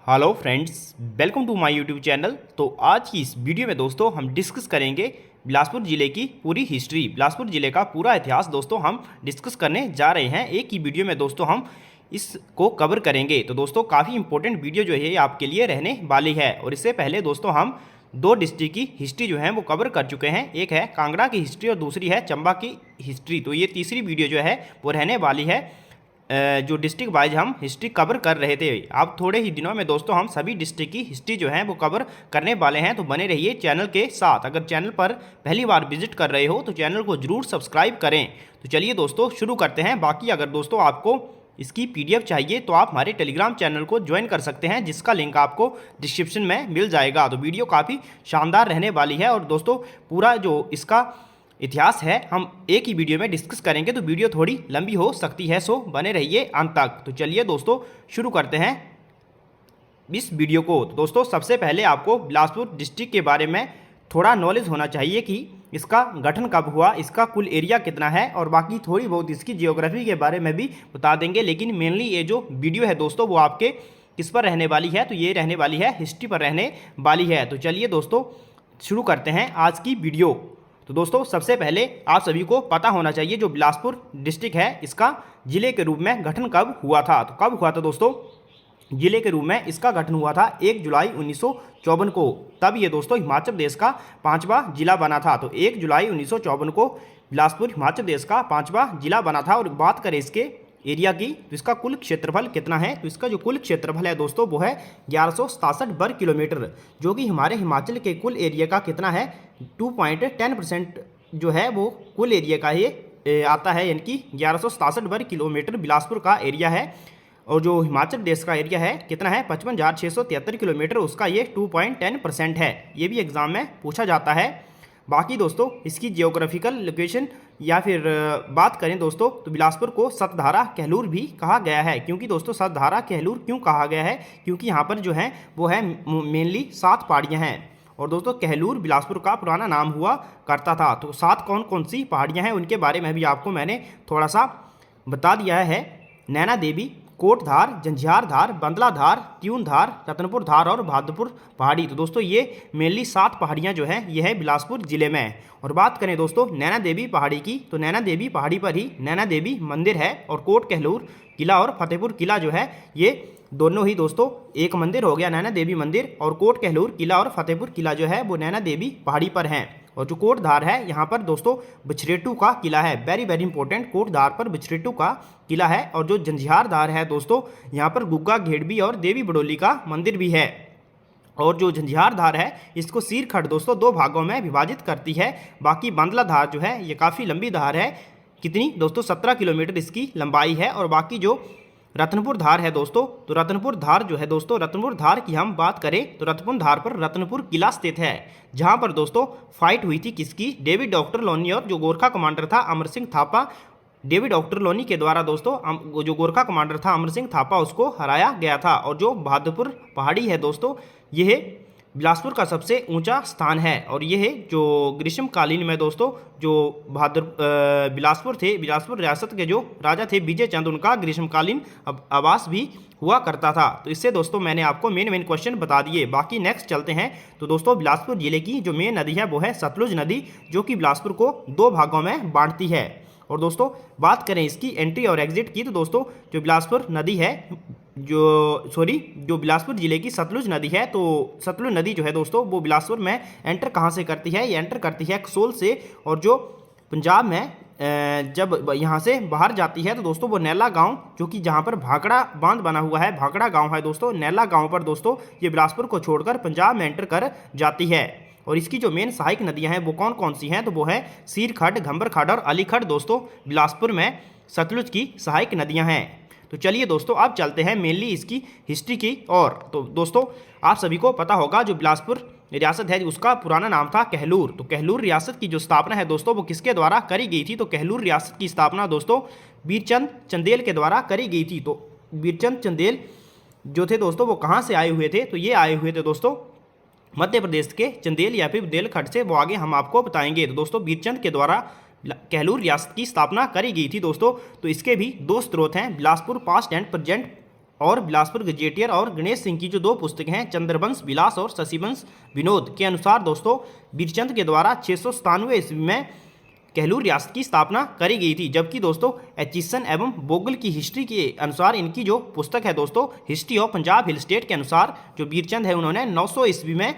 Hello friends, welcome to my YouTube channel. तो आज की इस वीडियो में दोस्तों हम डिस्कस करेंगे बिलासपुर ज़िले की पूरी हिस्ट्री, बिलासपुर ज़िले का पूरा इतिहास दोस्तों हम डिस्कस करने जा रहे हैं। एक ही वीडियो में दोस्तों हम इसको कवर करेंगे। तो दोस्तों काफ़ी इंपॉर्टेंट वीडियो जो है ये आपके लिए रहने वाली है। और इससे पहले दोस्तों हम दो डिस्ट्रिक्ट की हिस्ट्री जो है वो कवर कर चुके हैं। एक है कांगड़ा की हिस्ट्री और दूसरी है चंबा की हिस्ट्री। तो ये तीसरी वीडियो जो है वो रहने वाली है। जो डिस्ट्रिक्ट वाइज हम हिस्ट्री कवर कर रहे थे, अब थोड़े ही दिनों में दोस्तों हम सभी डिस्ट्रिक्ट की हिस्ट्री जो है वो कवर करने वाले हैं। तो बने रहिए चैनल के साथ। अगर चैनल पर पहली बार विजिट कर रहे हो तो चैनल को जरूर सब्सक्राइब करें। तो चलिए दोस्तों शुरू करते हैं। बाकी अगर दोस्तों आपको इसकी पीडीएफ चाहिए तो आप हमारे टेलीग्राम चैनल को ज्वाइन कर सकते हैं, जिसका लिंक आपको डिस्क्रिप्शन में मिल जाएगा। तो वीडियो काफ़ी शानदार रहने वाली है और दोस्तों पूरा जो इसका इतिहास है हम एक ही वीडियो में डिस्कस करेंगे, तो वीडियो थोड़ी लंबी हो सकती है, सो बने रहिए अंत तक। तो चलिए दोस्तों शुरू करते हैं इस वीडियो को। तो दोस्तों सबसे पहले आपको बिलासपुर डिस्ट्रिक्ट के बारे में थोड़ा नॉलेज होना चाहिए कि इसका गठन कब हुआ, इसका कुल एरिया कितना है, और बाकी थोड़ी बहुत इसकी जियोग्राफी के बारे में भी बता देंगे। लेकिन मेनली ये जो वीडियो है दोस्तों वो आपके किस पर रहने वाली है, तो ये रहने वाली है हिस्ट्री पर रहने वाली है। तो चलिए दोस्तों शुरू करते हैं आज की वीडियो। तो दोस्तों सबसे पहले आप सभी को पता होना चाहिए जो बिलासपुर डिस्ट्रिक्ट है इसका जिले के रूप में गठन कब हुआ था। तो कब हुआ था दोस्तों, जिले के रूप में इसका गठन हुआ था 1 जुलाई 1954 को। तब ये दोस्तों हिमाचल प्रदेश का 5वां जिला बना था। तो 1 जुलाई 1954 को बिलासपुर हिमाचल प्रदेश का 5वां जिला बना था। और बात करें इसके एरिया की तो इसका कुल क्षेत्रफल कितना है, तो इसका जो कुल क्षेत्रफल है दोस्तों वो है 1167 वर्ग किलोमीटर, जो कि हमारे हिमाचल के कुल एरिया का कितना है 2.10% जो है वो कुल एरिया का ये आता है। यानी कि 1167 वर्ग किलोमीटर बिलासपुर का एरिया है। और जो हिमाचल प्रदेश का एरिया है कितना है 55,673 किलोमीटर, उसका ये 2.10% है। ये भी एग्जाम में पूछा जाता है। बाकी दोस्तों इसकी जियोग्राफिकल लोकेशन या फिर बात करें दोस्तों तो बिलासपुर को सतधारा कहलूर भी कहा गया है। क्योंकि दोस्तों सतधारा कहलूर क्यों कहा गया है, क्योंकि यहाँ पर जो है वो है मेनली 7 पहाड़ियाँ हैं। और दोस्तों कहलूर बिलासपुर का पुराना नाम हुआ करता था। तो 7 कौन कौन सी पहाड़ियाँ हैं उनके बारे में भी आपको मैंने थोड़ा सा बता दिया है। नैना देवी, कोटधार, जंझार धार, बंदला धार, त्यून धार, रतनपुर धार और बहादुरपुर पहाड़ी। तो दोस्तों ये मेनली 7 पहाड़ियाँ जो हैं ये है बिलासपुर जिले में। और बात करें दोस्तों नैना देवी पहाड़ी की तो नैना देवी पहाड़ी पर ही नैना देवी मंदिर है। और कोट कहलूर किला और फतेहपुर किला जो है ये दोनों ही दोस्तों एक मंदिर हो गया, नैना देवी मंदिर। और कोट कहलूर किला और फतेहपुर किला जो है वो नैना देवी पहाड़ी पर हैं। और जो कोटधार है यहाँ पर दोस्तों बछरेटू का किला है, वेरी वेरी इंपॉर्टेंट, कोटधार पर बछरेटू का किला है। और जो जंझार धार है दोस्तों यहाँ पर गुग्गा घेड़बी और देवी बडोली का मंदिर भी है। और जो जंझार धार है इसको सीरखड़ दोस्तों 2 भागों में विभाजित करती है। बाकी बांदला धार जो है ये काफ़ी लंबी धार है, कितनी दोस्तों 17 किलोमीटर इसकी लंबाई है। और बाकी जो रतनपुर धार है दोस्तों, तो रतनपुर धार जो है दोस्तों, रतनपुर धार की हम बात करें तो रतनपुर धार पर रतनपुर किला स्थित है, जहां पर दोस्तों फाइट हुई थी किसकी, डेविड डॉक्टर लोनी और जो गोरखा कमांडर था अमर सिंह थापा। डेविड डॉक्टर लोनी के द्वारा दोस्तों जो गोरखा कमांडर था अमर सिंह थापा उसको हराया गया था। और जो बहादुरपुर पहाड़ी है दोस्तों यह बिलासपुर का सबसे ऊंचा स्थान है। और यह जो ग्रीष्मकालीन में दोस्तों जो बिलासपुर थे, बिलासपुर रियासत के जो राजा थे विजय चंद, उनका ग्रीष्मकालीन आवास भी हुआ करता था। तो इससे दोस्तों मैंने आपको मेन क्वेश्चन बता दिए। बाकी नेक्स्ट चलते हैं। तो दोस्तों बिलासपुर जिले की जो मेन नदी है वो है सतलुज नदी, जो कि बिलासपुर को 2 भागों में बांटती है। और दोस्तों बात करें इसकी एंट्री और एग्जिट की तो दोस्तों जो बिलासपुर नदी है जो बिलासपुर जिले की सतलुज नदी है, तो सतलुज नदी जो है दोस्तों वो बिलासपुर में एंटर कहाँ से करती है, ये एंटर करती है कसोल से। और जो पंजाब में जब यहाँ से बाहर जाती है तो दोस्तों वो नैला गांव, जो कि जहाँ पर भाखड़ा बांध बना हुआ है, भाखड़ा गांव है दोस्तों, नैला गांव पर दोस्तों ये बिलासपुर को छोड़कर पंजाब में एंटर कर जाती है। और इसकी जो मेन सहायक नदियां हैं वो कौन कौन सी हैं, तो वो है सीरखड़, घंबरखड़ और अलीखड़ दोस्तों बिलासपुर में सतलुज की सहायक नदियां हैं। तो चलिए दोस्तों अब चलते हैं मेनली इसकी हिस्ट्री की और। तो दोस्तों आप सभी को पता होगा जो बिलासपुर रियासत है उसका पुराना नाम था कहलूर। तो कहलूर रियासत की जो स्थापना है दोस्तों वो किसके द्वारा करी गई थी, तो कहलूर रियासत की स्थापना दोस्तों बीरचंद चंदेल के द्वारा करी गई थी। तो बीरचंद चंदेल जो थे दोस्तों वो कहाँ से आए हुए थे, तो ये आए हुए थे दोस्तों मध्य प्रदेश के चंदेल या फिर बुंदेलखंड से, वो आगे हम आपको बताएंगे। तो दोस्तों बीरचंद के द्वारा कहलूर रियासत की स्थापना करी गई थी दोस्तों। तो इसके भी 2 स्रोत हैं, बिलासपुर पास्ट एंड प्रेजेंट और बिलासपुर गजेटियर और गणेश सिंह की जो 2 पुस्तकें हैं, चंद्रवंश विलास और शशिवंश विनोद के अनुसार दोस्तों बीरचंद के द्वारा 697 ईस्वी में कहलूर रियासत की स्थापना करी गई थी। जबकि दोस्तों एचिसन एवं बोगल की हिस्ट्री के अनुसार इनकी जो पुस्तक है दोस्तों history of Punjab hill state के अनुसार जो बीरचंद है उन्होंने 900 ईस्वी में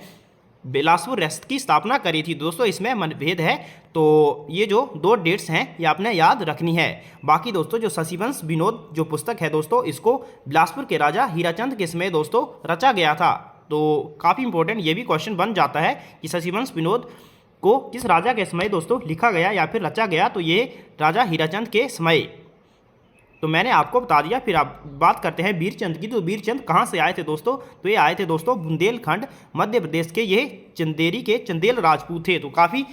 बिलासपुर रियासत की स्थापना करी थी। दोस्तों इसमें मतभेद है, तो ये जो 2 डेट्स हैं ये आपने याद रखनी है। बाकी दोस्तों जो शशिवंश विनोद जो पुस्तक है दोस्तों इसको बिलासपुर के राजा हीराचंद के समय दोस्तों रचा गया था। तो काफ़ी इंपॉर्टेंट ये भी क्वेश्चन बन जाता है कि शशिवंश विनोद को किस राजा के समय दोस्तों लिखा गया या फिर रचा गया, तो ये राजा हीराचंद के समय। तो मैंने आपको बता दिया। फिर आप बात करते हैं बीरचंद की। तो बीरचंद कहाँ से आए थे दोस्तों, तो ये आए थे दोस्तों बुंदेलखंड मध्य प्रदेश के, ये चंदेरी के चंदेल राजपूत थे। तो काफ़ी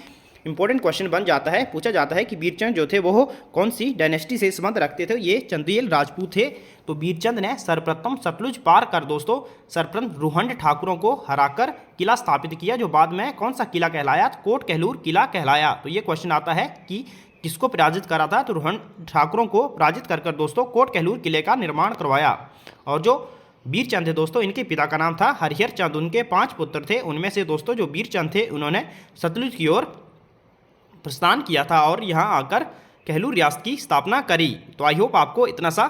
इंपॉर्टेंट क्वेश्चन बन जाता है, पूछा जाता है कि बीरचंद जो थे वो कौन सी डायनेस्टी से संबंध रखते थे, ये चंदेल राजपूत थे। तो बीरचंद ने सर्वप्रथम सतलुज पार कर दोस्तों सर्वप्रथम रुहंड ठाकुरों को हराकर किला स्थापित किया, जो बाद में कौन सा किला कहलाया, कोट कहलूर किला कहलाया। तो ये क्वेश्चन आता है कि किसको पराजित करा था, तो रुहंड ठाकुरों को पराजित कर दोस्तों कोट कहलूर किले का निर्माण करवाया। और जो बीरचंद थे दोस्तों इनके पिता का नाम था हरिहर चंद, उनके 5 पुत्र थे। उनमें से दोस्तों जो बीरचंद थे उन्होंने सतलुज की ओर प्रस्थान किया था और यहाँ आकर कहलूर रियासत की स्थापना करी। तो आई होप आपको इतना सा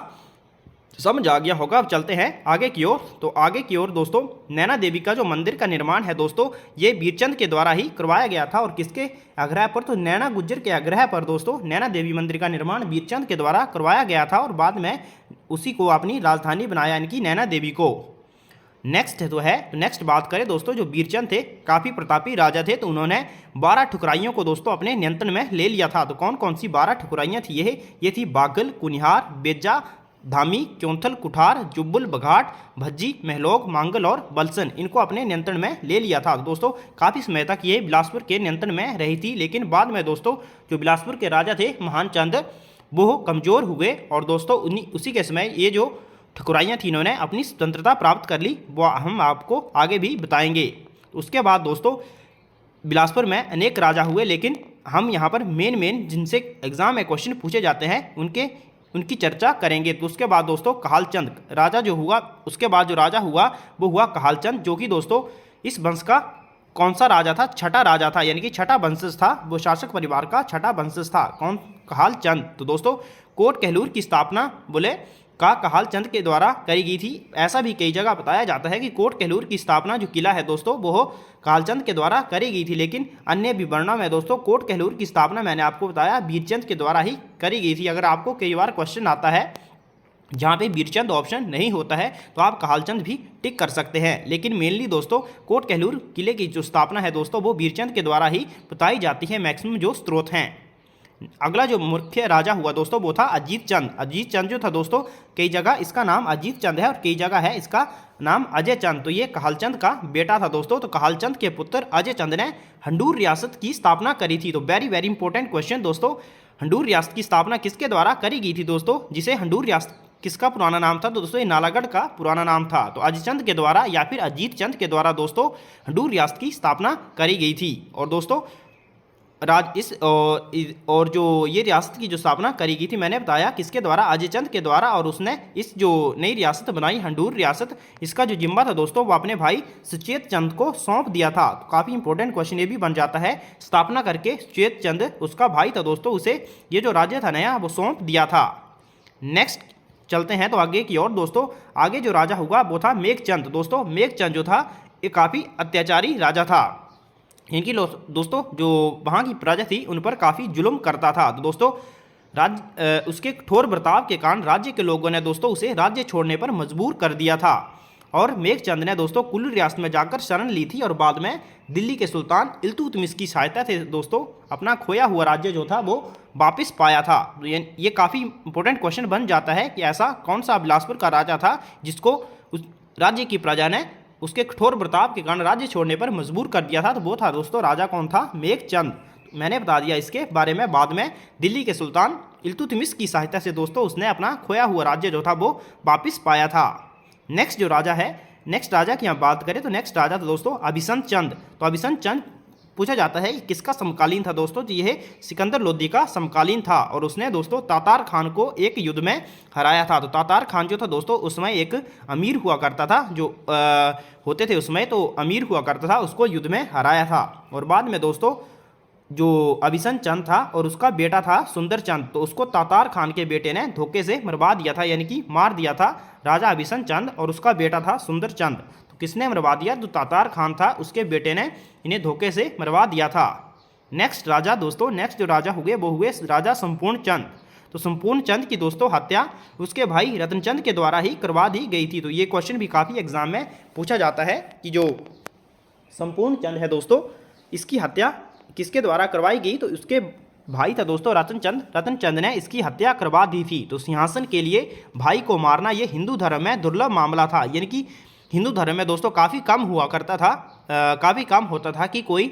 समझ आ गया होगा। अब चलते हैं आगे की ओर। तो आगे की ओर दोस्तों नैना देवी का जो मंदिर का निर्माण है दोस्तों ये बीरचंद के द्वारा ही करवाया गया था। और किसके आग्रह पर, तो नैना गुज्जर के आग्रह पर दोस्तों नैना देवी मंदिर का निर्माण बीरचंद के द्वारा करवाया गया था और बाद में उसी को अपनी राजधानी बनाया, इनकी नैना देवी को। नेक्स्ट तो नेक्स्ट बात करें दोस्तों, जो बीरचंद थे काफ़ी प्रतापी राजा थे, तो उन्होंने 12 ठुकराइयों को दोस्तों अपने नियंत्रण में ले लिया था। तो कौन कौन सी 12 ठुकराइयाँ थी ये थी बागल, कुनिहार, बेजा, धामी, क्योंथल, कुठार, जुब्बुल, बघाट, भज्जी, महलोग, मांगल और बलसन, इनको अपने नियंत्रण में ले लिया था। दोस्तों काफ़ी समय तक ये बिलासपुर के नियंत्रण में रही थी, लेकिन बाद में दोस्तों जो बिलासपुर के राजा थे महान चंद वो कमज़ोर हुए और दोस्तों उसी के समय ये जो ठकुराइयाँ थी इन्होंने अपनी स्वतंत्रता प्राप्त कर ली, वो हम आपको आगे भी बताएंगे। उसके बाद दोस्तों बिलासपुर में अनेक राजा हुए, लेकिन हम यहाँ पर मेन जिनसे एग्जाम में क्वेश्चन पूछे जाते हैं उनकी चर्चा करेंगे। तो उसके बाद दोस्तों कहालचंद राजा जो हुआ, उसके बाद जो राजा हुआ वो हुआ कहालचंद, जो कि दोस्तों इस वंश का कौन सा राजा था, छठा राजा था, यानी कि छठा वंशज था, वो शासक परिवार का छठा वंशज था। कौन, कहालचंद। तो दोस्तों कोट कहलूर की स्थापना बोले का कहालचंद के द्वारा करी गई थी। ऐसा भी कई जगह बताया जाता है कि कोट कहलूर की स्थापना जो किला है दोस्तों वो कहालचंद के द्वारा करी गई थी, लेकिन अन्य विवरणों में दोस्तों कोट कहलूर की स्थापना मैंने आपको बताया बीरचंद के द्वारा ही करी गई थी। अगर आपको कई बार क्वेश्चन आता है जहाँ पे बीरचंद ऑप्शन नहीं होता है तो आप कहालचंद भी टिक कर सकते हैं, लेकिन मेनली दोस्तों कोट कहलूर किले की जो स्थापना है दोस्तों वो बीरचंद के द्वारा ही बताई जाती है, मैक्सिमम जो स्रोत हैं। अगला जो मुख्य राजा हुआ दोस्तों वो था अजीत चंद। अजीत चंद जो था दोस्तों कई जगह इसका नाम अजीत चंद है और कई जगह है इसका नाम अजय चंद। तो ये कहालचंद का बेटा था दोस्तों। तो कहालचंद के पुत्र अजय चंद ने हंडूर रियासत की स्थापना करी थी। तो वेरी इंपॉर्टेंट क्वेश्चन दोस्तों, हंडूर रियासत की स्थापना किसके द्वारा करी गई थी दोस्तों, जिसे हंडूर रियासत किसका पुराना नाम था, तो दोस्तों ये नालागढ़ का पुराना नाम था। तो अजय चंद के द्वारा या फिर अजीत चंद के द्वारा दोस्तों हंडूर रियासत की स्थापना करी गई थी। और दोस्तों और जो ये रियासत की जो स्थापना करी गई थी मैंने बताया किसके द्वारा, अजय चंद के द्वारा। और उसने इस जो नई रियासत बनाई हंडूर रियासत, इसका जो जिम्मा था दोस्तों वो अपने भाई सुचेत चंद को सौंप दिया था। तो काफ़ी इंपॉर्टेंट क्वेश्चन ये भी बन जाता है, स्थापना करके सुचेत चंद उसका भाई था दोस्तों, उसे ये जो राज्य था नया वो सौंप दिया था। नेक्स्ट चलते हैं तो आगे की ओर दोस्तों, आगे जो राजा हुआ वो था मेघचंद। दोस्तों मेघचंद जो था ये काफ़ी अत्याचारी राजा था। इनकी दोस्तों जो वहाँ की प्रजा थी उन पर काफ़ी जुल्म करता था। तो दोस्तों उसके कठोर बर्ताव के कारण राज्य के लोगों ने दोस्तों उसे राज्य छोड़ने पर मजबूर कर दिया था। और मेघचंद ने दोस्तों कुल्लू रियासत में जाकर शरण ली थी और बाद में दिल्ली के सुल्तान इल्तुतमिश की सहायता से दोस्तों अपना खोया हुआ राज्य जो था वो वापस पाया था। तो ये काफ़ी इंपॉर्टेंट क्वेश्चन बन जाता है कि ऐसा कौन सा बिलासपुर का राजा था जिसको उस राज्य की प्रजा ने उसके कठोर बर्ताव के कारण राज्य छोड़ने पर मजबूर कर दिया था। तो वो था दोस्तों राजा कौन था, मेघचंद। मैंने बता दिया इसके बारे में। बाद में दिल्ली के सुल्तान इल्तुतमिश की सहायता से दोस्तों उसने अपना खोया हुआ राज्य जो था वो वापस पाया था। नेक्स्ट राजा की यहाँ बात करें तो नेक्स्ट राजा था दोस्तों अभिसंत चंद। तो अभिसंत चंद पूछा जाता है कि किसका समकालीन था दोस्तों, तो यह सिकंदर लोदी का समकालीन था और उसने दोस्तों तातार खान को एक युद्ध में हराया था। तो तातार खान जो था दोस्तों उस समय एक अमीर हुआ करता था, जो होते थे उस समय तो अमीर हुआ करता था, उसको युद्ध में हराया था। और बाद में दोस्तों जो अभिसन चंद था और उसका बेटा था सुंदर चंद, तो उसको तातार खान के बेटे ने धोखे से मरवा दिया था, यानी कि मार दिया था राजा अभिसन चंद और उसका बेटा था सुंदर चंद। तो किसने मरवा दिया, तो तातार खान था, उसके बेटे ने इन्हें धोखे से मरवा दिया था। नेक्स्ट राजा दोस्तों, नेक्स्ट जो राजा हुए वो हुए राजा संपूर्ण चंद। तो संपूर्ण चंद की दोस्तों हत्या उसके भाई रतनचंद के द्वारा ही करवा दी गई थी। तो ये क्वेश्चन भी काफ़ी एग्जाम में पूछा जाता है कि जो संपूर्ण चंद है दोस्तों इसकी हत्या किसके द्वारा करवाई गई, तो उसके भाई था दोस्तों रतनचंद, रतनचंद ने इसकी हत्या करवा दी थी। तो सिंहासन के लिए भाई को मारना ये हिंदू धर्म में दुर्लभ मामला था, यानी कि हिंदू धर्म में दोस्तों काफ़ी कम हुआ करता था, काफ़ी कम होता था कि कोई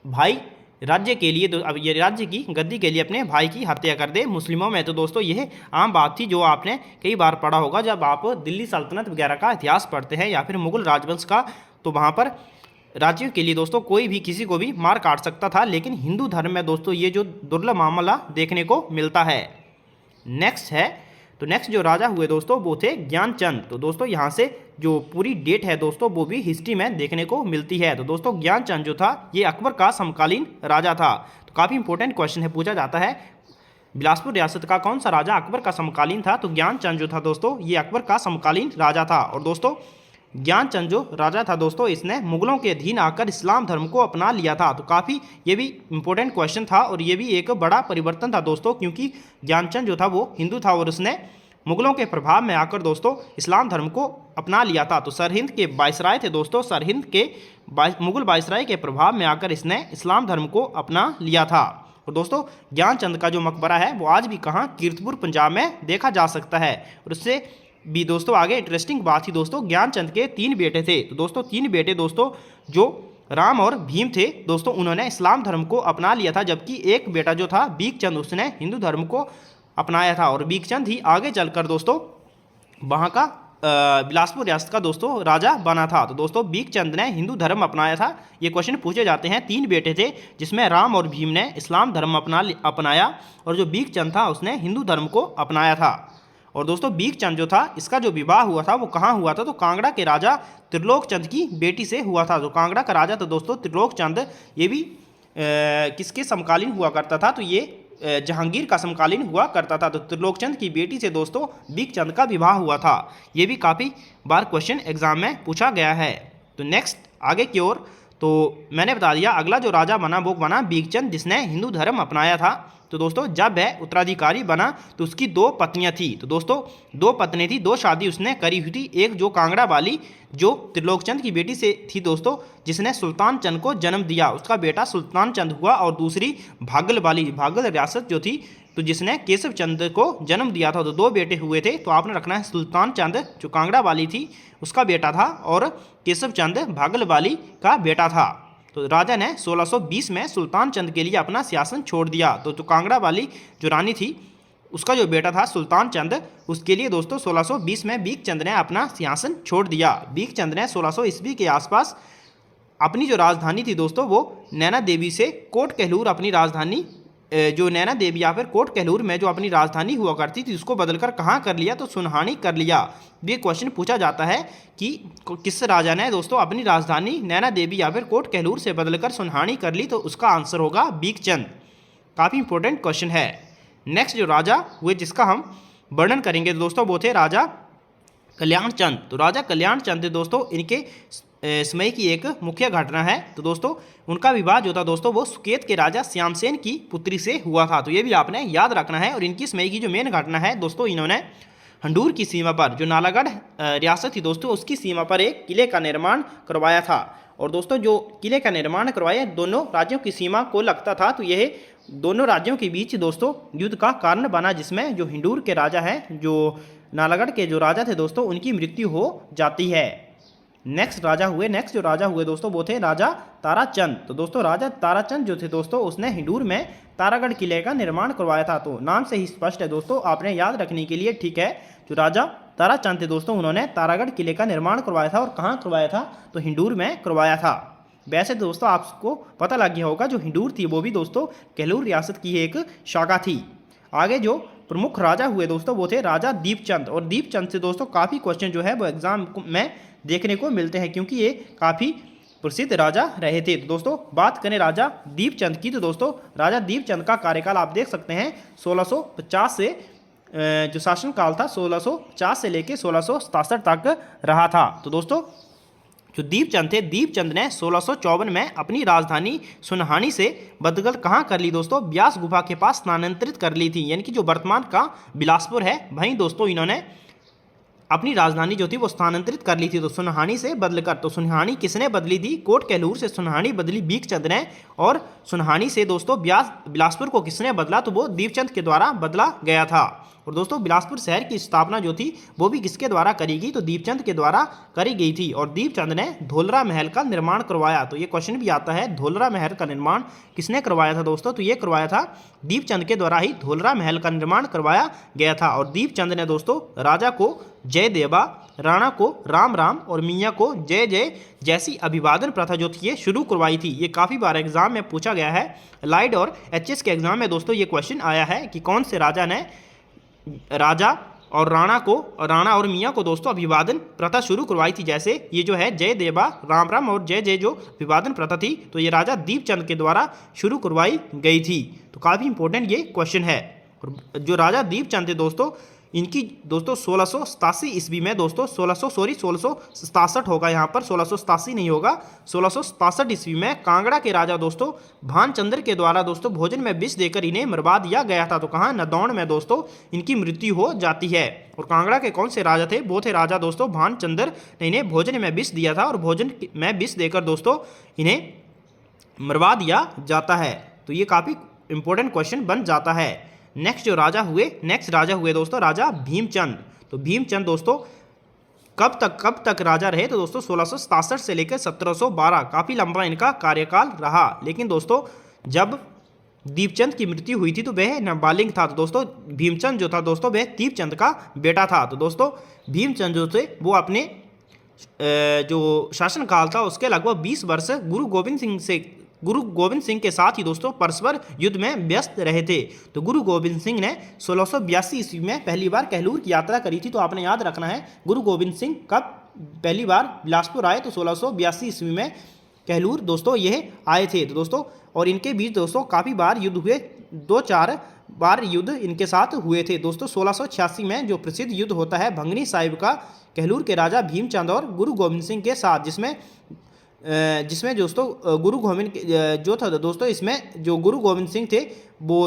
भाई राज्य के लिए, अब ये राज्य की गद्दी के लिए अपने भाई की हत्या कर दे। मुस्लिमों में तो दोस्तों यह आम बात थी, जो आपने कई बार पढ़ा होगा जब आप दिल्ली सल्तनत वगैरह का इतिहास पढ़ते हैं या फिर मुगल राजवंश का, तो वहाँ पर राज्यों के लिए दोस्तों कोई भी किसी को भी मार काट सकता था। लेकिन हिंदू धर्म में दोस्तों ये जो दुर्लभ मामला देखने को मिलता है। नेक्स्ट है, तो नेक्स्ट जो राजा हुए दोस्तों वो थे ज्ञानचंद। तो दोस्तों यहाँ से जो पूरी डेट है दोस्तों वो भी हिस्ट्री में देखने को मिलती है। तो दोस्तों ज्ञानचंद जो था ये अकबर का समकालीन राजा था। तो काफ़ी इंपॉर्टेंट क्वेश्चन है, पूछा जाता है बिलासपुर रियासत का कौन सा राजा अकबर का समकालीन था, तो ज्ञानचंद जो था दोस्तों ये अकबर का समकालीन राजा था। और दोस्तों ज्ञानचंद जो राजा था दोस्तों इसने मुगलों के अधीन आकर इस्लाम धर्म को अपना लिया था। तो काफ़ी ये भी इंपॉर्टेंट क्वेश्चन था और ये भी एक बड़ा परिवर्तन था दोस्तों, क्योंकि ज्ञानचंद जो था वो हिंदू था और उसने मुगलों के प्रभाव में आकर दोस्तों इस्लाम धर्म को अपना लिया था। तो सरहिंद के वायसराय थे दोस्तों, सरहिंद के मुगल वायसराय के प्रभाव में आकर इसने इस्लाम धर्म को अपना लिया था। और दोस्तों ज्ञानचंद का जो मकबरा है वो आज भी कहाँ, कीरतपुर पंजाब में देखा जा सकता है। और उससे भी दोस्तों आगे इंटरेस्टिंग बात थी दोस्तों, ज्ञानचंद के 3 बेटे थे। तो दोस्तों 3 बेटे दोस्तों जो राम और भीम थे दोस्तों, उन्होंने इस्लाम धर्म को अपना लिया था, जबकि एक बेटा जो था बीकचंद उसने हिंदू धर्म को अपनाया था। और बीकचंद ही आगे चलकर दोस्तों वहाँ का बिलासपुर रियासत का दोस्तों राजा बना था। तो दोस्तों बीकचंद ने हिंदू धर्म अपनाया था। ये क्वेश्चन पूछे जाते हैं, 3 बेटे थे जिसमें राम और भीम ने इस्लाम धर्म अपनाया और जो बीकचंद था उसने हिंदू धर्म को अपनाया था। और दोस्तों बीकचंद जो था इसका जो विवाह हुआ था वो कहाँ हुआ था, तो कांगड़ा के राजा त्रिलोक चंद की बेटी से हुआ था। तो कांगड़ा का राजा था दोस्तों त्रिलोक चंद, ये भी किसके समकालीन हुआ करता था, तो ये जहांगीर का समकालीन हुआ करता था। तो त्रिलोक चंद की बेटी से दोस्तों बीकचंद का विवाह हुआ था। ये भी काफ़ी बार क्वेश्चन एग्जाम में पूछा गया है। तो नेक्स्ट आगे की ओर, तो मैंने बता दिया अगला जो राजा बना वो बना बीकचंद, जिसने हिंदू धर्म अपनाया था। तो दोस्तों जब वह उत्तराधिकारी बना तो उसकी 2 पत्नियां थी। तो दोस्तों 2 पत्नी थी, 2 शादी उसने करी हुई थी। एक जो कांगड़ा वाली जो त्रिलोक चंद की बेटी से थी दोस्तों, जिसने सुल्तान चंद को जन्म दिया, उसका बेटा सुल्तान चंद हुआ। और दूसरी भागल वाली, भागल रियासत जो थी, तो जिसने केशव चंद को जन्म दिया था। तो 2 बेटे हुए थे। तो आपने रखना है सुल्तान चंद जो कांगड़ा वाली थी उसका बेटा था और केशव चंद भागल वाली का बेटा था। तो राजा ने 1620 में सुल्तान चंद के लिए अपना सिंहासन छोड़ दिया। तो कांगड़ा वाली जो रानी थी उसका जो बेटा था सुल्तान चंद, उसके लिए दोस्तों 1620 में बीकचंद ने अपना सिंहासन छोड़ दिया। बीकचंद ने 1600 ईस्वी के आसपास अपनी जो राजधानी थी दोस्तों वो नैना देवी से कोट कहलूर, अपनी राजधानी जो नैना देवी या फिर कोट कहलूर में जो अपनी राजधानी हुआ करती थी उसको बदलकर कहाँ कर लिया, तो सुनहानी कर लिया। ये क्वेश्चन पूछा जाता है कि किस राजा ने दोस्तों अपनी राजधानी नैना देवी या फिर कोट कहलूर से बदलकर सुनहानी कर ली, तो उसका आंसर होगा बीकचंद। काफ़ी इंपॉर्टेंट क्वेश्चन है। नेक्स्ट जो राजा हुए जिसका हम वर्णन करेंगे दोस्तों वो थे राजा कल्याण चंद। तो राजा कल्याण चंद दोस्तों इनके समय की एक मुख्य घटना है। तो दोस्तों उनका विवाह जो था दोस्तों वो सुकेत के राजा श्यामसेन की पुत्री से हुआ था। तो ये भी आपने याद रखना है। और इनकी समय की जो मेन घटना है दोस्तों, इन्होंने हंडूर की सीमा पर जो नालागढ़ रियासत थी दोस्तों उसकी सीमा पर एक किले का निर्माण करवाया था। और दोस्तों जो किले का निर्माण करवाया दोनों राज्यों की सीमा को लगता था। तो यह दोनों राज्यों के बीच दोस्तों युद्ध का कारण बना, जिसमें जो हिंडूर के राजा हैं, जो नालागढ़ के जो राजा थे दोस्तों, उनकी मृत्यु हो जाती है। नेक्स्ट जो राजा हुए दोस्तों वो थे राजा ताराचंद। तो दोस्तों राजा ताराचंद जो थे दोस्तों उसने हिंडूर में तारागढ़ किले का निर्माण करवाया था। तो नाम से ही स्पष्ट है दोस्तों, आपने याद रखने के लिए, ठीक है। जो राजा ताराचंद थे दोस्तों उन्होंने तारागढ़ किले का निर्माण करवाया था। और कहाँ करवाया था, तो हिंडूर में करवाया था। वैसे दोस्तों आपको पता लग गया होगा जो हिंडूर थी वो भी दोस्तों केहलूर रियासत की एक शाखा थी। आगे जो प्रमुख राजा हुए दोस्तों वो थे राजा दीपचंद, और दीपचंद से दोस्तों काफ़ी क्वेश्चन जो है वो एग्जाम में देखने को मिलते हैं क्योंकि ये काफ़ी प्रसिद्ध राजा रहे थे। तो दोस्तों बात करें राजा दीपचंद की, तो दोस्तों राजा दीपचंद का कार्यकाल आप देख सकते हैं 1650 से जो शासनकाल था 1650 से लेकर 1667 तक रहा था। तो दोस्तों जो दीपचंद थे, दीपचंद ने 1654 में अपनी राजधानी सुनहानी से बदल कहाँ कर ली दोस्तों, ब्यास गुफा के पास स्थानांतरित कर ली थी, यानी कि जो वर्तमान का बिलासपुर है वहीं दोस्तों इन्होंने अपनी राजधानी जो थी वो स्थानांतरित कर ली थी। तो सुनहानी से बदलकर, तो सुनहानी किसने बदली थी, कोट केहलूर से सुनहानी बदली बीकचंद ने, और सुनहानी से दोस्तों बिलासपुर को किसने बदला, तो वो दीपचंद के द्वारा बदला गया था। और दोस्तों बिलासपुर शहर की स्थापना जो थी वो भी किसके द्वारा करी गई, तो दीपचंद के द्वारा करी गई थी। और दीपचंद ने धोलरा महल का निर्माण करवाया। तो ये क्वेश्चन भी आता है, धोलरा महल का निर्माण किसने करवाया था दोस्तों, तो ये करवाया था दीपचंद के द्वारा ही धोलरा महल का निर्माण करवाया गया था। और दीपचंद ने दोस्तों राजा को जय देवा, राणा को राम राम और मियाँ को जय जय जैसी अभिवादन प्रथा जो थी ये शुरू करवाई थी। ये काफ़ी बार एग्जाम में पूछा गया है, लाइड और एचएस के एग्जाम में दोस्तों ये क्वेश्चन आया है कि कौन से राजा ने राजा और राणा और मियाँ को दोस्तों अभिवादन प्रथा शुरू करवाई थी। जैसे ये जो है जय देवा, राम राम और जय जय जो अभिवादन प्रथा थी तो ये राजा दीपचंद के द्वारा शुरू करवाई गई थी। तो काफ़ी इंपॉर्टेंट ये क्वेश्चन है। और जो राजा दीपचंद थे दोस्तों इनकी दोस्तों 1687 ईस्वी में दोस्तों 1667 होगा, यहाँ पर 1687 नहीं होगा, 1667 ईस्वी में कांगड़ा के राजा दोस्तों भानचंद्र के द्वारा दोस्तों भोजन में विष देकर इन्हें मरवा दिया गया था। तो कहाँ, नदौड़ में दोस्तों इनकी मृत्यु हो जाती है। और कांगड़ा के कौन से राजा थे, वो थे राजा दोस्तों भानचंद्र ने इन्हें भोजन में विष दिया था और भोजन में विष देकर दोस्तों इन्हें मरवा दिया जाता है। तो ये काफ़ी इंपॉर्टेंट क्वेश्चन बन जाता है। नेक्स्ट राजा हुए दोस्तों राजा भीमचंद। तो भीमचंद दोस्तों कब तक राजा रहे, तो दोस्तों 1667 से लेकर 1712, काफ़ी लंबा इनका कार्यकाल रहा। लेकिन दोस्तों जब दीपचंद की मृत्यु हुई थी तो वह नाबालिग था। तो दोस्तों भीमचंद जो था दोस्तों वह दीपचंद का बेटा था। तो दोस्तों भीमचंद जो थे वो अपने जो शासनकाल था उसके लगभग 20 वर्ष गुरु गोविंद सिंह के साथ ही दोस्तों परस्पर युद्ध में व्यस्त रहे थे। तो गुरु गोविंद सिंह ने 1682 ईस्वी में पहली बार केहलूर की यात्रा करी थी। तो आपने याद रखना है गुरु गोविंद सिंह कब पहली बार बिलासपुर आए, तो 1682 ईस्वी में केहलूर दोस्तों यह आए थे। तो दोस्तों और इनके बीच दोस्तों काफ़ी बार युद्ध हुए, 2-4 बार युद्ध इनके साथ हुए थे। दोस्तों 1686 में जो प्रसिद्ध युद्ध होता है भंगनी साहिब का केहलूर के राजा भीमचंद और गुरु गोविंद सिंह के साथ, जिसमें दोस्तों गुरु गोविंद जो था दोस्तों इसमें जो गुरु गोविंद सिंह थे वो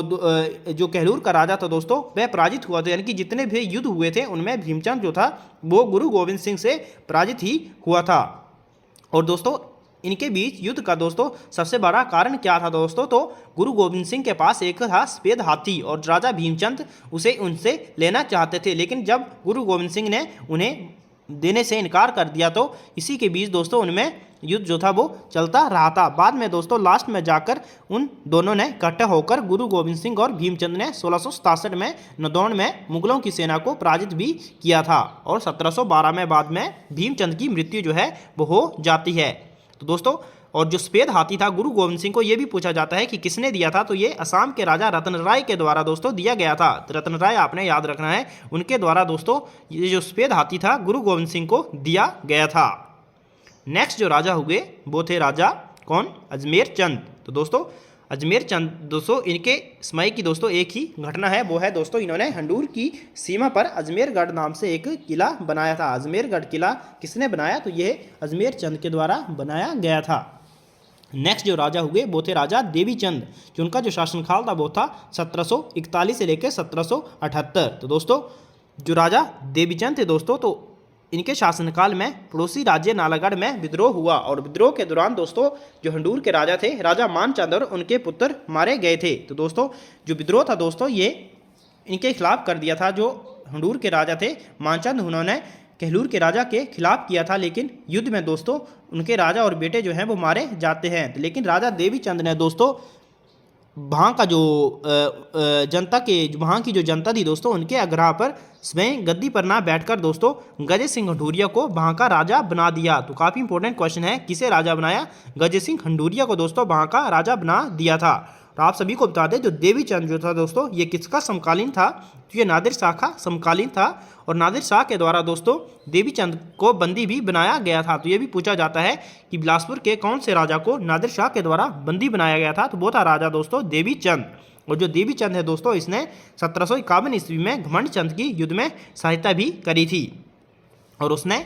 जो केहलूर का राजा था दोस्तों वह पराजित हुआ था। यानी कि जितने भी युद्ध हुए थे उनमें भीमचंद जो था वो गुरु गोविंद सिंह से पराजित ही हुआ था। और दोस्तों इनके बीच युद्ध का दोस्तों सबसे बड़ा कारण क्या था दोस्तों, तो गुरु गोविंद सिंह के पास एक था सफेद हाथी और राजा भीमचंद उनसे लेना चाहते थे। लेकिन जब गुरु गोविंद सिंह ने उन्हें देने से इनकार कर दिया तो इसी के बीच दोस्तों उनमें युद्ध जो था वो चलता रहा था। बाद में दोस्तों लास्ट में जाकर उन दोनों ने इकट्ठा होकर गुरु गोविंद सिंह और भीमचंद ने 1667 में नदौड़ में मुगलों की सेना को पराजित भी किया था। और 1712 में बाद में भीमचंद की मृत्यु जो है वो हो जाती है। तो दोस्तों और जो सफेद हाथी था गुरु गोविंद सिंह को ये भी पूछा जाता है कि किसने दिया था, तो ये असम के राजा रतन राय के द्वारा दोस्तों दिया गया था। तो रतन राय आपने याद रखना है, उनके द्वारा दोस्तों ये जो सफेद हाथी था गुरु गोविंद सिंह को दिया गया था। नेक्स्ट जो राजा हुए वो थे राजा कौन, अजमेर चंद। तो दोस्तों अजमेर चंद दोस्तों इनके समय की दोस्तों एक ही घटना है, वो है दोस्तों इन्होंने हंडूर की सीमा पर अजमेरगढ़ नाम से एक किला बनाया था। अजमेरगढ़ किला किसने बनाया, तो ये अजमेर चंद के द्वारा बनाया गया था। नेक्स्ट जो राजा हुए वो थे राजा देवीचंद, जो उनका जो शासनकाल था वो था 1741 से लेकर 1778। तो दोस्तों जो राजा देवीचंद थे दोस्तों तो इनके शासनकाल में पड़ोसी राज्य नालागढ़ में विद्रोह हुआ और विद्रोह के दौरान दोस्तों जो हंडूर के राजा थे राजा मानचंद और उनके पुत्र मारे गए थे। तो दोस्तों जो विद्रोह था दोस्तों ये इनके खिलाफ कर दिया था। जो हंडूर के राजा थे मानचंद उन्होंने केहलूर के राजा के खिलाफ किया था, लेकिन युद्ध में दोस्तों उनके राजा और बेटे जो हैं वो मारे जाते हैं। लेकिन राजा देवीचंद ने दोस्तों वहाँ का जो जनता के वहाँ की जो जनता थी दोस्तों, उनके आग्रह पर स्वयं गद्दी पर ना बैठकर दोस्तों गजे सिंह हंडूरिया को वहाँ का राजा बना दिया। तो काफ़ी इंपॉर्टेंट क्वेश्चन है, किसे राजा बनाया? गजे सिंह हंडूरिया को दोस्तों वहाँ का राजा बना दिया था। तो आप सभी को बता दें, जो देवी चंद जो था दोस्तों, ये किसका समकालीन था? तो ये नादिर शाह का समकालीन था, और नादिर शाह के द्वारा दोस्तों देवी चंद को बंदी भी बनाया गया था। तो ये भी पूछा जाता है कि बिलासपुर के कौन से राजा को नादिर शाह के द्वारा बंदी बनाया गया था? तो वो था राजा दोस्तों देवी चंद। और जो देवी चंद है दोस्तों, इसने 1751 ईस्वी में घमंड चंद की युद्ध में सहायता भी करी थी, और उसने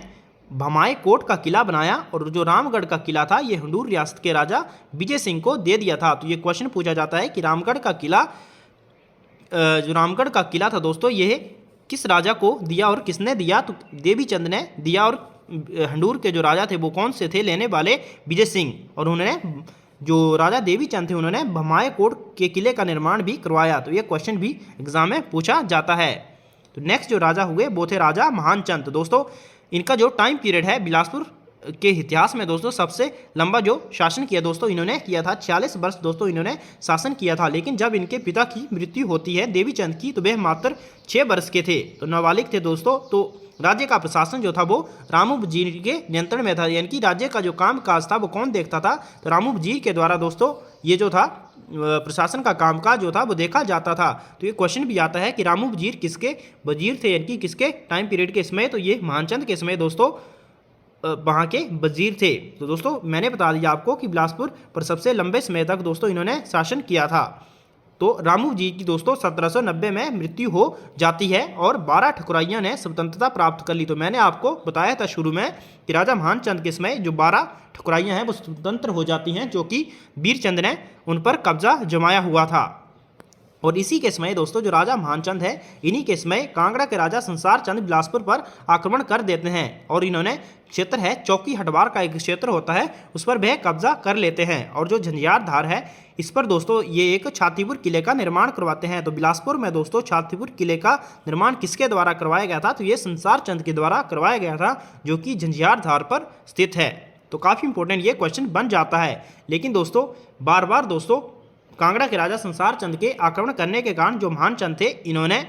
भमाए कोट का किला बनाया, और जो रामगढ़ का किला था ये हंडूर रियासत के राजा विजय सिंह को दे दिया था। तो ये क्वेश्चन पूछा जाता है कि रामगढ़ का किला, जो रामगढ़ का किला था दोस्तों, ये किस राजा को दिया और किसने दिया? तो देवी चंद ने दिया, और हंडूर के जो राजा थे वो कौन से थे? लेने वाले विजय सिंह। और उन्होंने, जो राजा देवी चंद थे, उन्होंने भमाए कोट के किले का निर्माण भी करवाया। तो ये क्वेश्चन भी एग्जाम में पूछा जाता है। तो नेक्स्ट जो राजा हुए वो थे राजा महानचंद। तो दोस्तों इनका जो टाइम पीरियड है बिलासपुर के इतिहास में दोस्तों, सबसे लंबा जो शासन किया दोस्तों इन्होंने किया था, 46 वर्ष दोस्तों इन्होंने शासन किया था। लेकिन जब इनके पिता की मृत्यु होती है देवी चंद की, तो वे मात्र 6 वर्ष के थे, तो नाबालिग थे दोस्तों। तो राज्य का प्रशासन जो था वो रामू वजीर के नियंत्रण में था, यानी कि राज्य का जो काम काज था वो कौन देखता था? तो रामू वजीर के द्वारा दोस्तों ये जो था प्रशासन का कामकाज जो था वो देखा जाता था। तो ये क्वेश्चन भी आता है कि रामू वजीर किसके वजीर थे, यानी कि किसके टाइम पीरियड के समय? तो ये महानचंद के समय दोस्तों वहाँ के वजीर थे। तो दोस्तों मैंने बता दिया आपको कि बिलासपुर पर सबसे लंबे समय तक दोस्तों इन्होंने शासन किया था। तो रामू जी की दोस्तों 1790 में मृत्यु हो जाती है, और 12 ठकुराइयाँ ने स्वतंत्रता प्राप्त कर ली। तो मैंने आपको बताया था शुरू में कि राजा महानचंद के समय जो 12 ठकुराइयाँ हैं वो स्वतंत्र हो जाती हैं, जो कि वीरचंद ने उन पर कब्जा जमाया हुआ था। और इसी के समय दोस्तों जो राजा महानचंद है, इन्हीं के समय कांगड़ा के राजा संसार चंद बिलासपुर पर आक्रमण कर देते हैं, और इन्होंने क्षेत्र है चौकी हटवार का एक क्षेत्र होता है, उस पर वह कब्जा कर लेते हैं। और जो झंझार धार है, इस पर दोस्तों ये एक छातीपुर किले का निर्माण करवाते हैं। तो बिलासपुर में दोस्तों छातीपुर किले का निर्माण किसके द्वारा करवाया गया था? तो ये संसार चंद के द्वारा करवाया गया था, जो कि झंझार धार पर स्थित है। तो काफ़ी इंपॉर्टेंट ये क्वेश्चन बन जाता है। लेकिन दोस्तों बार बार दोस्तों कांगड़ा के राजा संसार चंद के आक्रमण करने के कारण जो महानचंद थे, इन्होंने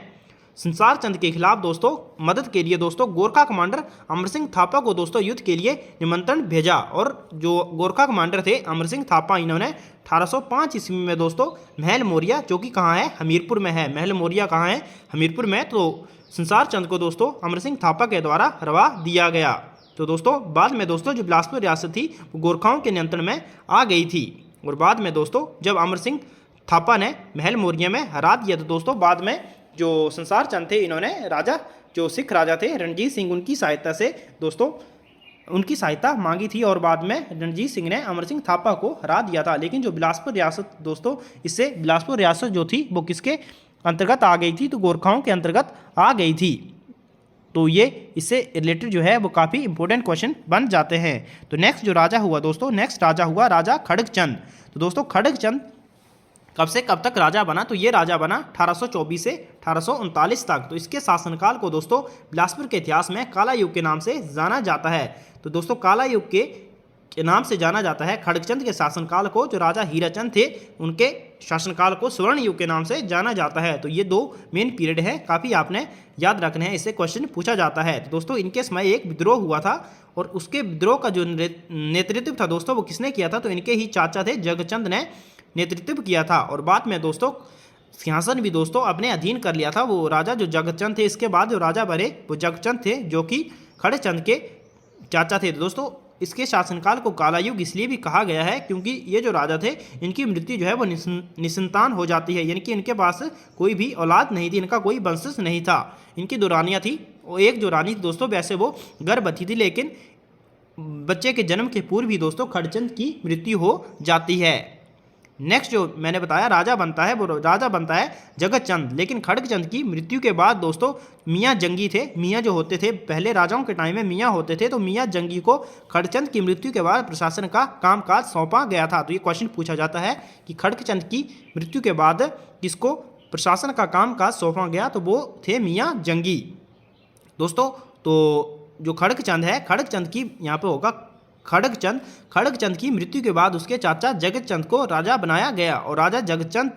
संसार चंद के खिलाफ दोस्तों मदद के लिए दोस्तों गोरखा कमांडर अमर सिंह थापा को दोस्तों युद्ध के लिए निमंत्रण भेजा। और जो गोरखा कमांडर थे अमर सिंह थापा, इन्होंने 1805 ईस्वी में दोस्तों महल मोरिया, जो कि कहाँ है? हमीरपुर में है। महल मोरिया कहाँ है? हमीरपुर में। तो संसार चंद को दोस्तों अमर सिंह थापा के द्वारा हरवा दिया गया। तो दोस्तों बाद में दोस्तों जो बिलासपुर रियासत थी वो गोरखाओं के नियंत्रण में आ गई थी, और बाद में दोस्तों जब अमर सिंह थापा ने महल मोरिया में हरा दिया, तो दोस्तों बाद में जो संसार चंद थे, इन्होंने राजा जो सिख राजा थे रणजीत सिंह, उनकी सहायता से दोस्तों उनकी सहायता मांगी थी, और बाद में रणजीत सिंह ने अमर सिंह थापा को हरा दिया था। लेकिन जो बिलासपुर रियासत दोस्तों, इससे बिलासपुर रियासत जो थी वो किसके अंतर्गत आ गई थी? तो गोरखाओं के अंतर्गत आ गई थी। तो ये इससे रिलेटेड जो है वो काफ़ी इंपॉर्टेंट क्वेश्चन बन जाते हैं। तो नेक्स्ट जो राजा हुआ दोस्तों, नेक्स्ट राजा हुआ राजा खड़गचंद। तो दोस्तों खड़गचंद कब से कब तक राजा बना? तो ये राजा बना 1824 से 1839 तक। तो इसके शासनकाल को दोस्तों बिलासपुर के इतिहास में काला युग के नाम से जाना जाता है। तो दोस्तों काला युग के नाम से जाना जाता है खड़गचंद के शासनकाल को। जो राजा हीराचंद थे उनके शासनकाल को स्वर्ण युग के नाम से जाना जाता है। तो ये दो मेन पीरियड है, काफ़ी आपने याद रखने हैं, इससे क्वेश्चन पूछा जाता है। तो दोस्तों इनके समय एक विद्रोह हुआ था, और उसके विद्रोह का जो नेतृत्व था दोस्तों वो किसने किया था? तो इनके ही चाचा थे जगचंद ने नेतृत्व किया था। और बाद में दोस्तों सिंहासन भी दोस्तों अपने अधीन कर लिया था वो राजा जो जगचंद थे। इसके बाद जो राजा बने वो जगचंद थे, जो कि खड़गचंद के चाचा थे। दोस्तों इसके शासनकाल को काला युग इसलिए भी कहा गया है क्योंकि ये जो राजा थे इनकी मृत्यु जो है वो निसंतान हो जाती है, यानी कि इनके पास कोई भी औलाद नहीं थी, इनका कोई वंशज नहीं था। इनकी दो रानियाँ थी, और एक जो रानी थी दोस्तों वैसे वो गर्भवती थी, लेकिन बच्चे के जन्म के पूर्व ही दोस्तों खड़गचंद की मृत्यु हो जाती है। नेक्स्ट जो मैंने बताया राजा बनता है वो राजा बनता है जगतचंद। लेकिन खड़गचंद की मृत्यु के बाद दोस्तों मियाँ जंगी थे, मियाँ जो होते थे पहले राजाओं के टाइम में मियाँ होते थे, तो मियाँ जंगी को खड़गचंद की मृत्यु के बाद प्रशासन का कामकाज सौंपा गया था। तो ये क्वेश्चन पूछा जाता है कि खड़गचंद की मृत्यु के बाद किसको प्रशासन का कामकाज सौंपा गया? तो वो थे मियाँ जंगी। दोस्तों तो जो खड़गचंद है, खड़गचंद की यहाँ पे होगा खड़गचंद की मृत्यु के बाद उसके चाचा जगतचंद को राजा बनाया गया और राजा जगतचंद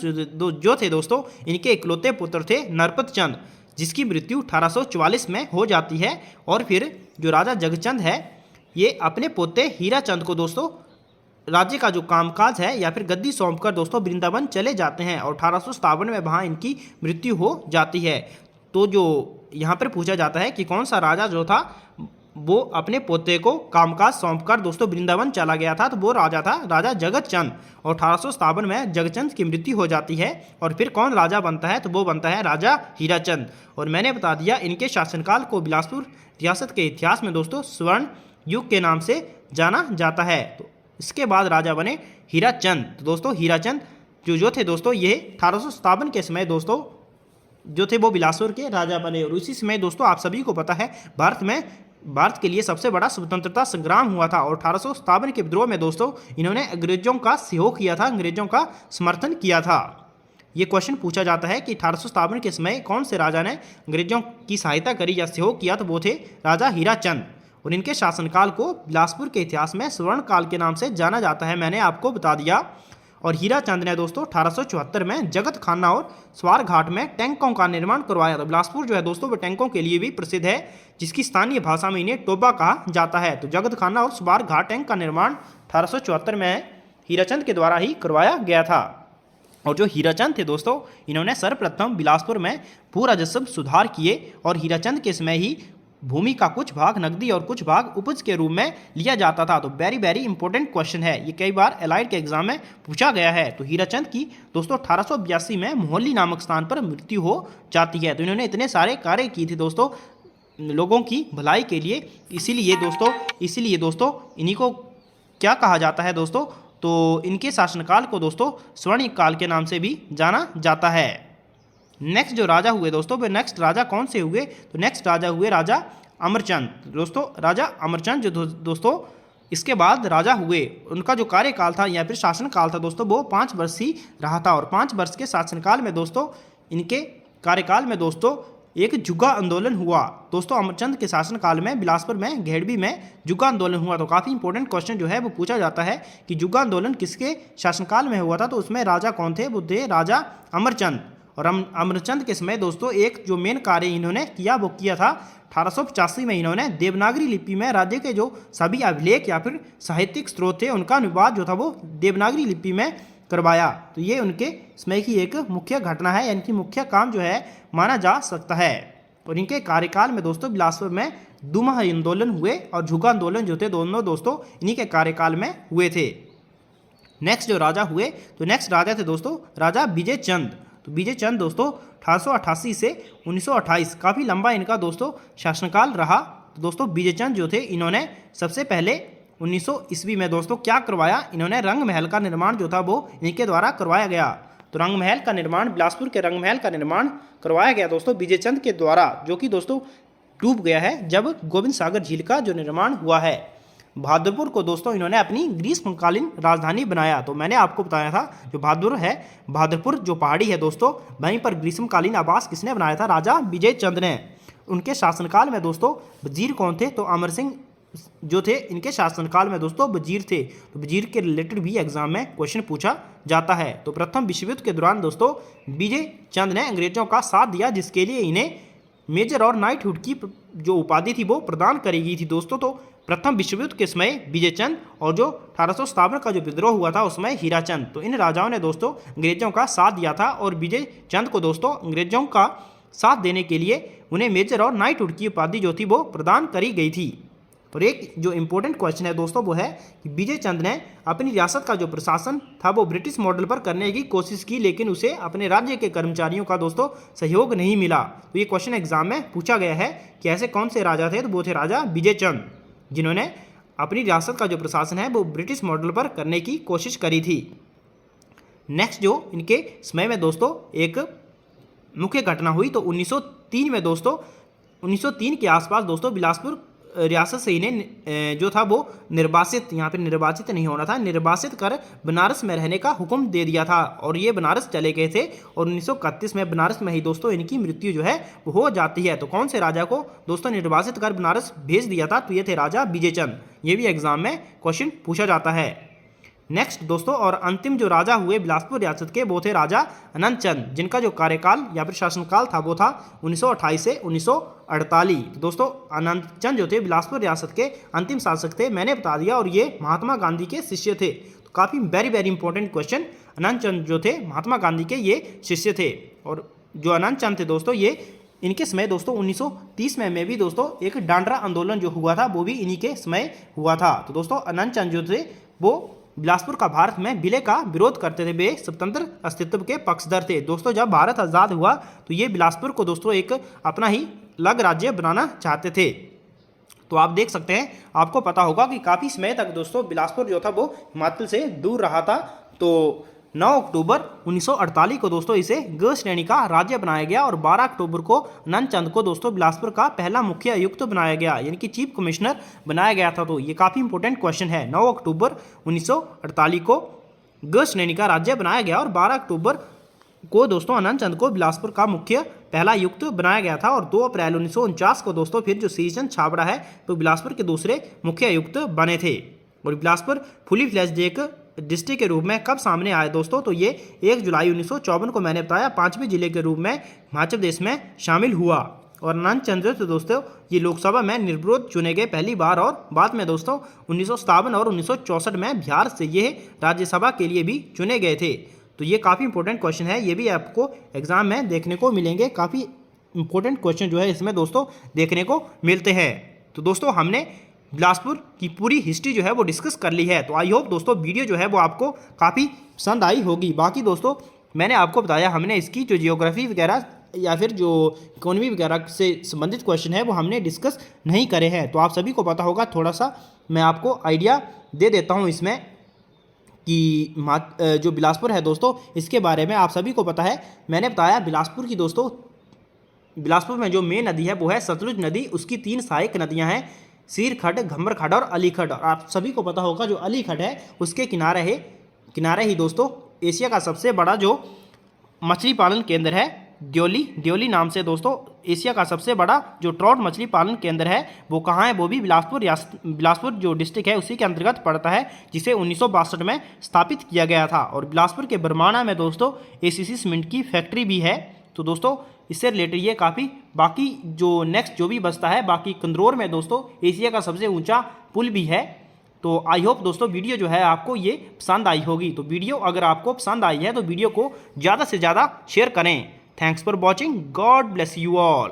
जो थे दोस्तों, इनके इकलौते पुत्र थे नरपत चंद, जिसकी मृत्यु 1844 में हो जाती है। और फिर जो राजा जगतचंद है ये अपने पोते हीरा चंद को दोस्तों राज्य का जो कामकाज है या फिर गद्दी सौंपकर दोस्तों वृंदावन चले जाते हैं और 1857 में वहाँ इनकी मृत्यु हो जाती है। तो जो यहाँ पर पूछा जाता है कि कौन सा राजा जो था वो अपने पोते को कामकाज सौंपकर दोस्तों वृंदावन चला गया था, तो वो राजा था राजा जगतचंद। और 1857 में जगतचंद की मृत्यु हो जाती है और फिर कौन राजा बनता है, तो वो बनता है राजा हीराचंद। और मैंने बता दिया इनके शासनकाल को बिलासपुर रियासत के इतिहास में दोस्तों स्वर्ण युग के नाम से जाना जाता है। तो इसके बाद राजा बने हीराचंद। तो दोस्तों हीराचंद जो थे दोस्तों ये 1857 के समय दोस्तों जो थे वो बिलासपुर के राजा बने। और उसी समय दोस्तों आप सभी को पता है भारत के लिए सबसे बड़ा स्वतंत्रता संग्राम हुआ था और 1857 के विद्रोह में दोस्तों इन्होंने अंग्रेजों का सहयोग किया था, अंग्रेजों का समर्थन किया था। ये क्वेश्चन पूछा जाता है कि 1857 के समय कौन से राजा ने अंग्रेजों की सहायता करी या सहयोग किया, तो वो थे राजा हीराचंद। और इनके शासनकाल को बिलासपुर के इतिहास में स्वर्ण काल के नाम से जाना जाता है, मैंने आपको बता दिया। और हीराचंद ने दोस्तों 1874 में जगत खाना और स्वार घाट में टैंकों का निर्माण करवाया। तो बिलासपुर जो है दोस्तों वो टैंकों के लिए भी प्रसिद्ध है, जिसकी स्थानीय भाषा में इन्हें टोबा कहा जाता है। तो जगत खाना और स्वार घाट टैंक का निर्माण 1874 में हीराचंद के द्वारा ही करवाया गया था। और जो हीराचंद थे दोस्तों इन्होंने सर्वप्रथम बिलासपुर में भू राजस्व सुधार किए और हीराचंद के समय ही भूमि का कुछ भाग नकदी और कुछ भाग उपज के रूप में लिया जाता था। तो वेरी इंपॉर्टेंट क्वेश्चन है, ये कई बार एलाइड के एग्जाम में पूछा गया है। तो हीराचंद की दोस्तों 1882 में मोहल्ली नामक स्थान पर मृत्यु हो जाती है। तो इन्होंने इतने सारे कार्य किए थे दोस्तों लोगों की भलाई के लिए, इसीलिए दोस्तों इन्हीं को क्या कहा जाता है दोस्तों, तो इनके शासनकाल को दोस्तों स्वर्ण काल के नाम से भी जाना जाता है। नेक्स्ट जो राजा हुए दोस्तों वे नेक्स्ट राजा कौन से हुए, तो नेक्स्ट राजा हुए राजा अमरचंद। दोस्तों राजा अमरचंद जो दोस्तों इसके बाद राजा हुए, उनका जो कार्यकाल था या फिर शासनकाल था दोस्तों वो 5 वर्ष ही रहा था। और 5 वर्ष के शासनकाल में दोस्तों इनके कार्यकाल में दोस्तों एक जुग्गा आंदोलन हुआ। दोस्तों अमरचंद के शासनकाल में बिलासपुर में घेड़बी में जुग्गा आंदोलन हुआ। तो काफ़ी इंपॉर्टेंट क्वेश्चन जो है वो पूछा जाता है कि जुग्गा आंदोलन किसके शासनकाल में हुआ था, तो उसमें राजा कौन थे, वो थे राजा अमरचंद। और अमरचंद के समय दोस्तों एक जो मेन कार्य इन्होंने किया वो किया था 1885 में इन्होंने देवनागरी लिपि में राज्य के जो सभी अभिलेख या फिर साहित्यिक स्रोत थे उनका अनुवाद जो था वो देवनागरी लिपि में करवाया। तो ये उनके समय की एक मुख्य घटना है, यानी कि मुख्य काम जो है माना जा सकता है। और इनके कार्यकाल में दोस्तों बिलासपुर में दुमह आंदोलन हुए और झुग्गा आंदोलन जो थे दोनों दोस्तों इन्हीं के कार्यकाल में हुए थे। नेक्स्ट जो राजा हुए तो नेक्स्ट राजा थे दोस्तों राजा विजय चंद। तो विजय चंद दोस्तों 1888 से 1928 काफ़ी लंबा इनका दोस्तों शासनकाल रहा। तो दोस्तों विजय चंद जो थे इन्होंने सबसे पहले 1900 ईस्वी में दोस्तों क्या करवाया, इन्होंने रंग महल का निर्माण जो था वो इनके द्वारा करवाया गया। तो रंग महल का निर्माण बिलासपुर के रंग महल का निर्माण करवाया गया दोस्तों विजय चंद के द्वारा, जो कि दोस्तों डूब गया है जब गोविंद सागर झील का जो निर्माण हुआ है। बहादुरपुर को दोस्तों इन्होंने अपनी ग्रीष्मकालीन राजधानी बनाया। तो मैंने आपको बताया था जो बहादुरपुर जो पहाड़ी है दोस्तों वहीं पर ग्रीष्मकालीन आवास किसने बनाया था, राजा विजय चंद ने। उनके शासनकाल में दोस्तों वजीर कौन थे, तो अमर सिंह जो थे इनके शासनकाल में दोस्तों वजीर थे। तो वजीर के रिलेटेड भी एग्जाम में क्वेश्चन पूछा जाता है। तो प्रथम विश्व युद्ध के दौरान दोस्तों विजय चंद ने अंग्रेजों का साथ दिया, जिसके लिए इन्हें मेजर और नाइटहुड की जो उपाधि थी वो प्रदान करी गई थी दोस्तों। तो प्रथम विश्व युद्ध के समय विजय चंद और जो 1857 का जो विद्रोह हुआ था उसमें हीराचंद, तो इन राजाओं ने दोस्तों अंग्रेजों का साथ दिया था। और विजय चंद को दोस्तों अंग्रेजों का साथ देने के लिए उन्हें मेजर और नाइटहुड की उपाधि जो थी वो प्रदान करी गई थी। और एक जो इम्पोर्टेंट क्वेश्चन है दोस्तों वो है कि विजय चंद ने अपनी रियासत का जो प्रशासन था वो ब्रिटिश मॉडल पर करने की कोशिश की, लेकिन उसे अपने राज्य के कर्मचारियों का दोस्तों सहयोग नहीं मिला। तो ये क्वेश्चन एग्जाम में पूछा गया है कि ऐसे कौन से राजा थे, तो वो थे राजा विजय चंद, जिन्होंने अपनी रियासत का जो प्रशासन है वो ब्रिटिश मॉडल पर करने की कोशिश करी थी। नेक्स्ट जो इनके समय में दोस्तों एक मुख्य घटना हुई तो 1903 में दोस्तों 1903 के आसपास दोस्तों बिलासपुर रियासत से इन्हें जो था वो निर्वासित, यहाँ पे निर्वाचित नहीं होना था, निर्वासित कर बनारस में रहने का हुक्म दे दिया था और ये बनारस चले गए थे और 1931 में बनारस में ही दोस्तों इनकी मृत्यु जो है वो हो जाती है। तो कौन से राजा को दोस्तों निर्वासित कर बनारस भेज दिया था? तो ये थे राजा विजय चंद। ये भी एग्जाम में क्वेश्चन पूछा जाता है। नेक्स्ट दोस्तों, और अंतिम जो राजा हुए बिलासपुर रियासत के वो थे राजा अनंत चंद, जिनका जो कार्यकाल या फिर शासनकाल था वो था 1928 से 1948। तो दोस्तों अनंत चंद जो थे बिलासपुर रियासत के अंतिम शासक थे, मैंने बता दिया, और ये महात्मा गांधी के शिष्य थे। तो काफ़ी वेरी वेरी इंपॉर्टेंट क्वेश्चन। अनंत चंद जो थे महात्मा गांधी के ये शिष्य थे, और जो अनंत चंद थे दोस्तों ये इनके समय दोस्तों 1930 में भी दोस्तों एक डांडरा आंदोलन जो हुआ था वो भी इन्हीं के समय हुआ था। तो दोस्तों अनंत चंद जो थे वो बिलासपुर का भारत में विलय का विरोध करते थे, वे स्वतंत्र अस्तित्व के पक्षधर थे। दोस्तों जब भारत आज़ाद हुआ तो ये बिलासपुर को दोस्तों एक अपना ही अलग राज्य बनाना चाहते थे। तो आप देख सकते हैं, आपको पता होगा कि काफ़ी समय तक दोस्तों बिलासपुर जो था वो हिमाचल से दूर रहा था। तो 9 अक्टूबर 1948 को दोस्तों इसे ग श्रेणी का राज्य बनाया गया और 12 अक्टूबर को अनंत चंद को दोस्तों बिलासपुर का पहला मुख्य आयुक्त बनाया गया, यानी कि चीफ कमिश्नर बनाया गया था। तो ये काफ़ी इंपॉर्टेंट क्वेश्चन है। 9 अक्टूबर 1948 को ग श्रेणी का राज्य बनाया गया और 12 अक्टूबर को दोस्तों अनंत चंद को बिलासपुर का मुख्य पहला आयुक्त बनाया गया था। और 2 अप्रैल 1949 को दोस्तों फिर जो श्री चंद छाबड़ा है तो बिलासपुर के दूसरे मुख्य आयुक्त बने थे। और बिलासपुर फुली फ्लैश्ड एक डिस्ट्रिक्ट के रूप में कब सामने आए दोस्तों? तो ये 1 जुलाई 1954 को मैंने बताया 5वें जिले के रूप में हिमाचल प्रदेश में शामिल हुआ। और अनंत चंद्र तो दोस्तों ये लोकसभा में निर्विरोध चुने गए पहली बार, और बाद में दोस्तों 1957 और 1964 में बिहार से ये राज्यसभा के लिए भी चुने गए थे। तो ये काफ़ी इंपॉर्टेंट क्वेश्चन है, ये भी आपको एग्जाम में देखने को मिलेंगे। काफ़ी इंपॉर्टेंट क्वेश्चन जो है इसमें दोस्तों देखने को मिलते हैं। तो दोस्तों हमने बिलासपुर की पूरी हिस्ट्री जो है वो डिस्कस कर ली है। तो आई होप दोस्तों वीडियो जो है वो आपको काफ़ी पसंद आई होगी। बाकी दोस्तों मैंने आपको बताया हमने इसकी जो जियोग्राफी वगैरह या फिर जो इकोनॉमी वगैरह से संबंधित क्वेश्चन है वो हमने डिस्कस नहीं करे हैं। तो आप सभी को पता होगा, थोड़ा सा मैं आपको आइडिया दे देता हूँ इसमें कि जो बिलासपुर है दोस्तों इसके बारे में आप सभी को पता है। मैंने बताया बिलासपुर की दोस्तों, बिलासपुर में जो मेन नदी है वो है सतलुज नदी, उसकी 3 सहायक नदियाँ हैं, सीर खड्ड, घम्बर खड्ड और अली खड्ड। और आप सभी को पता होगा जो अली खड्ड है उसके किनारे ही दोस्तों एशिया का सबसे बड़ा जो मछली पालन केंद्र है द्योली नाम से दोस्तों एशिया का सबसे बड़ा जो ट्राउट मछली पालन केंद्र है वो कहाँ है? वो भी बिलासपुर जो डिस्ट्रिक्ट है उसी के अंतर्गत पड़ता है, जिसे 1962 में स्थापित किया गया था। और बिलासपुर के बरमाना में दोस्तों ACC सीमेंट की फैक्ट्री भी है। तो दोस्तों इससे रिलेटेड ये काफ़ी, बाकी जो नेक्स्ट जो भी बचता है, बाकी कंदरौर में दोस्तों एशिया का सबसे ऊंचा पुल भी है। तो आई होप दोस्तों वीडियो जो है आपको ये पसंद आई होगी। तो वीडियो अगर आपको पसंद आई है तो वीडियो को ज़्यादा से ज़्यादा शेयर करें। Thanks for watching, God bless you all.